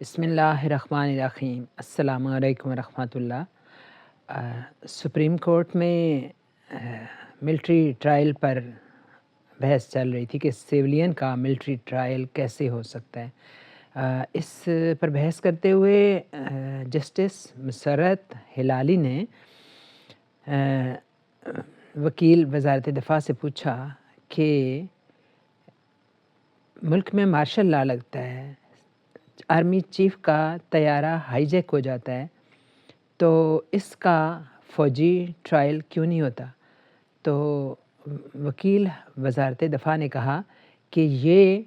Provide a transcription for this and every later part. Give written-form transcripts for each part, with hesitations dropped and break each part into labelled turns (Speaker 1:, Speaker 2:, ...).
Speaker 1: بسم اللہ الرحمن الرحیم۔ السلام علیکم ورحمۃ اللہ۔ سپریم کورٹ میں ملٹری ٹرائل پر بحث چل رہی تھی کہ سیولین کا ملٹری ٹرائل کیسے ہو سکتا ہے۔ اس پر بحث کرتے ہوئے جسٹس مسرت ہلالی نے وکیل وزارت دفاع سے پوچھا کہ ملک میں مارشل لا لگتا ہے، آرمی چیف کا طیارہ ہائی جیک ہو جاتا ہے، تو اس کا فوجی ٹرائل کیوں نہیں ہوتا؟ تو وکیل وزارت دفاع نے کہا کہ یہ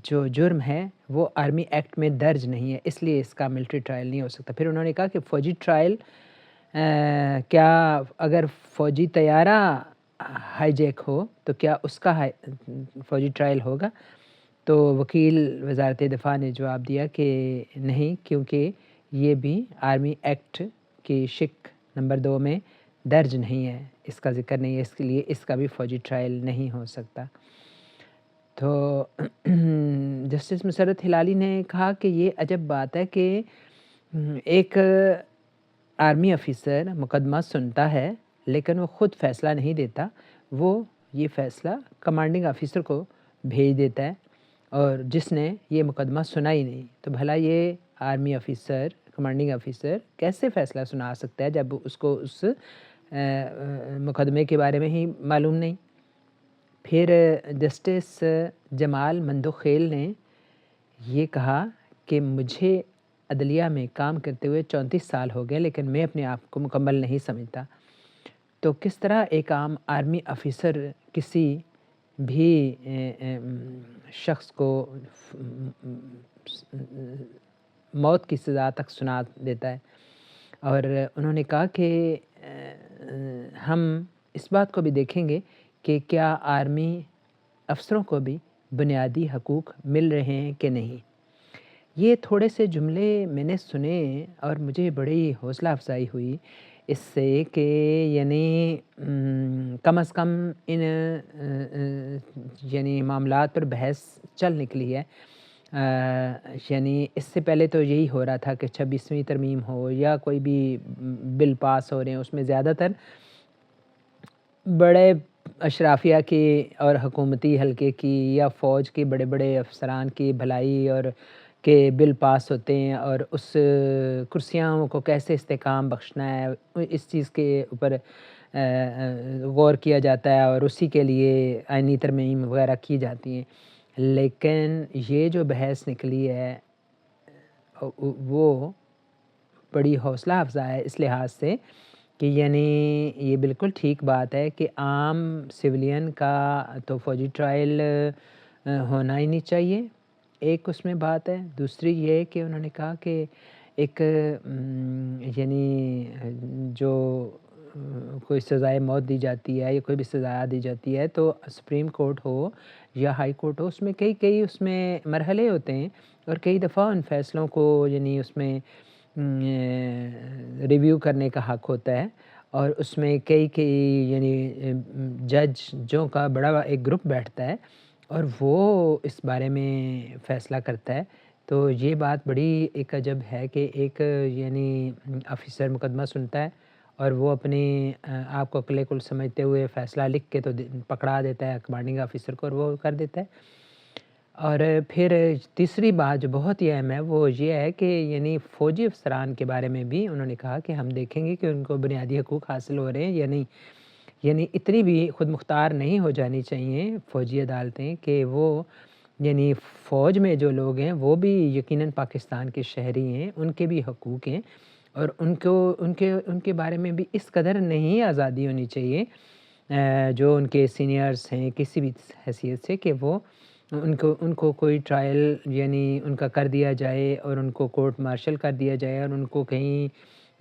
Speaker 1: جو جرم ہے وہ آرمی ایکٹ میں درج نہیں ہے، اس لیے اس کا ملٹری ٹرائل نہیں ہو سکتا۔ پھر انہوں نے کہا کہ فوجی ٹرائل کیا اگر فوجی طیارہ ہائی جیک ہو تو کیا اس کا فوجی ٹرائل ہوگا؟ تو وکیل وزارت دفاع نے جواب دیا کہ نہیں، کیونکہ یہ بھی آرمی ایکٹ کی شق نمبر 2 میں درج نہیں ہے، اس کا ذکر نہیں ہے، اس کے لیے اس کا بھی فوجی ٹرائل نہیں ہو سکتا۔ تو جسٹس مسرت ہلالی نے کہا کہ یہ عجب بات ہے کہ ایک آرمی افیسر مقدمہ سنتا ہے لیکن وہ خود فیصلہ نہیں دیتا، وہ یہ فیصلہ کمانڈنگ آفیسر کو بھیج دیتا ہے، اور جس نے یہ مقدمہ سنا ہی نہیں، تو بھلا یہ آرمی افیسر کمانڈنگ آفیسر کیسے فیصلہ سنا سکتا ہے جب اس کو اس مقدمے کے بارے میں ہی معلوم نہیں؟ پھر جسٹس جمال مندوخیل نے یہ کہا کہ مجھے عدلیہ میں کام کرتے ہوئے 34 سال ہو گئے لیکن میں اپنے آپ کو مکمل نہیں سمجھتا، تو کس طرح ایک عام آرمی افیسر کسی بھی شخص کو موت کی سزا تک سنا دیتا ہے؟ اور انہوں نے کہا کہ ہم اس بات کو بھی دیکھیں گے کہ کیا آرمی افسروں کو بھی بنیادی حقوق مل رہے ہیں کہ نہیں۔ یہ تھوڑے سے جملے میں نے سنے اور مجھے بڑی حوصلہ افزائی ہوئی اس سے کہ یعنی کم از کم ان یعنی معاملات پر بحث چل نکلی ہے۔ یعنی اس سے پہلے تو یہی ہو رہا تھا کہ 26ویں ترمیم ہو یا کوئی بھی بل پاس ہو رہے ہیں، اس میں زیادہ تر بڑے اشرافیہ کی اور حکومتی حلقے کی یا فوج کے بڑے بڑے افسران کی بھلائی اور کے بل پاس ہوتے ہیں، اور اس کرسیوں کو کیسے استحکام بخشنا ہے اس چیز کے اوپر غور کیا جاتا ہے، اور اسی کے لیے آئینی ترمیم وغیرہ کی جاتی ہیں۔ لیکن یہ جو بحث نکلی ہے وہ بڑی حوصلہ افزا ہے اس لحاظ سے کہ یعنی یہ بالکل ٹھیک بات ہے کہ عام سویلین کا تو فوجی ٹرائل ہونا ہی نہیں چاہیے، ایک اس میں بات ہے۔ دوسری یہ کہ انہوں نے کہا کہ ایک یعنی جو کوئی سزائے موت دی جاتی ہے یا کوئی بھی سزا دی جاتی ہے تو سپریم کورٹ ہو یا ہائی کورٹ ہو، اس میں کئی اس میں مرحلے ہوتے ہیں، اور کئی دفعہ ان فیصلوں کو یعنی اس میں ریویو کرنے کا حق ہوتا ہے، اور اس میں کئی یعنی ججوں کا بڑا ایک گروپ بیٹھتا ہے اور وہ اس بارے میں فیصلہ کرتا ہے۔ تو یہ بات بڑی ایک عجب ہے کہ ایک یعنی افیسر مقدمہ سنتا ہے اور وہ اپنے آپ کو عقل کل سمجھتے ہوئے فیصلہ لکھ کے تو پکڑا دیتا ہے کمانڈنگ آفیسر کو، اور وہ کر دیتا ہے۔ اور پھر تیسری بات جو بہت ہی اہم ہے وہ یہ ہے کہ یعنی فوجی افسران کے بارے میں بھی انہوں نے کہا کہ ہم دیکھیں گے کہ ان کو بنیادی حقوق حاصل ہو رہے ہیں یا نہیں۔ یعنی اتنی بھی خود مختار نہیں ہو جانی چاہیے فوجی عدالتیں کہ وہ یعنی فوج میں جو لوگ ہیں وہ بھی یقیناً پاکستان کے شہری ہیں، ان کے بھی حقوق ہیں، اور ان کے بارے میں بھی اس قدر نہیں آزادی ہونی چاہیے جو ان کے سینئرز ہیں کسی بھی حیثیت سے، کہ وہ ان کو کوئی ٹرائل یعنی ان کا کر دیا جائے اور ان کو کورٹ مارشل کر دیا جائے، اور ان کو کہیں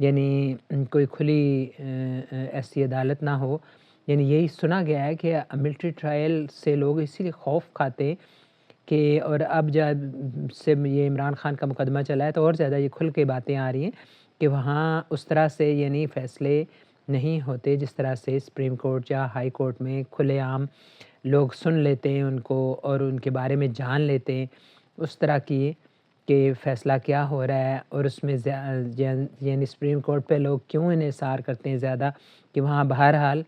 Speaker 1: یعنی کوئی کھلی ایسی عدالت نہ ہو۔ یعنی یہی سنا گیا ہے کہ ملٹری ٹرائل سے لوگ اسی لیے خوف کھاتے کہ، اور اب جب سے یہ عمران خان کا مقدمہ چلا ہے تو اور زیادہ یہ کھل کے باتیں آ رہی ہیں کہ وہاں اس طرح سے یعنی فیصلے نہیں ہوتے جس طرح سے سپریم کورٹ یا ہائی کورٹ میں کھلے عام لوگ سن لیتے ہیں ان کو اور ان کے بارے میں جان لیتے ہیں، اس طرح کی کہ فیصلہ کیا ہو رہا ہے، اور اس میں یعنی سپریم کورٹ پہ لوگ کیوں انحصار کرتے ہیں زیادہ، کہ وہاں بہرحال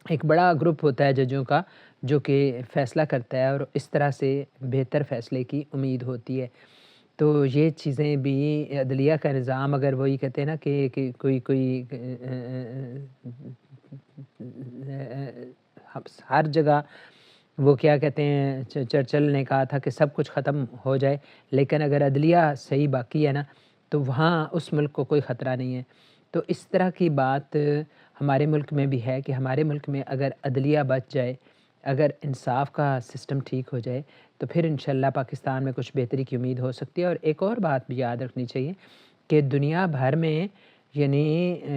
Speaker 1: ایک بڑا گروپ ہوتا ہے ججوں کا جو کہ فیصلہ کرتا ہے، اور اس طرح سے بہتر فیصلے کی امید ہوتی ہے۔ تو یہ چیزیں بھی، عدلیہ کا نظام، اگر وہی کہتے ہیں نا کہ کوئی ہر جگہ، وہ کیا کہتے ہیں، چرچل نے کہا تھا کہ سب کچھ ختم ہو جائے، لیکن اگر عدلیہ صحیح باقی ہے نا تو وہاں اس ملک کو کوئی خطرہ نہیں ہے۔ تو اس طرح کی بات ہمارے ملک میں بھی ہے کہ ہمارے ملک میں اگر عدلیہ بچ جائے، اگر انصاف کا سسٹم ٹھیک ہو جائے، تو پھر انشاءاللہ پاکستان میں کچھ بہتری کی امید ہو سکتی ہے۔ اور ایک اور بات بھی یاد رکھنی چاہیے کہ دنیا بھر میں، یعنی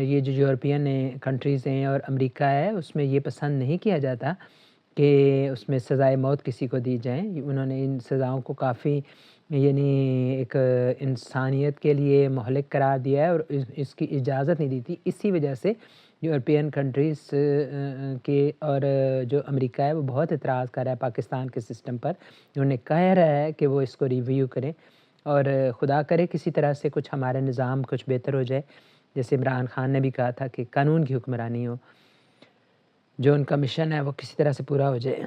Speaker 1: یہ جو یورپین کنٹریز ہیں اور امریکہ ہے، اس میں یہ پسند نہیں کیا جاتا کہ اس میں سزائے موت کسی کو دی جائیں۔ انہوں نے ان سزاؤں کو کافی، یعنی ایک انسانیت کے لیے مہلک قرار دیا ہے، اور اس کی اجازت نہیں دی تھی۔ اسی وجہ سے یورپین کنٹریز کے اور جو امریکہ ہے وہ بہت اعتراض کر رہا ہے پاکستان کے سسٹم پر۔ انہوں نے کہہ رہا ہے کہ وہ اس کو ریویو کریں، اور خدا کرے کسی طرح سے کچھ ہمارا نظام کچھ بہتر ہو جائے، جیسے عمران خان نے بھی کہا تھا کہ قانون کی حکمرانی ہو، جو ان کا مشن ہے وہ کسی طرح سے پورا ہو جائے۔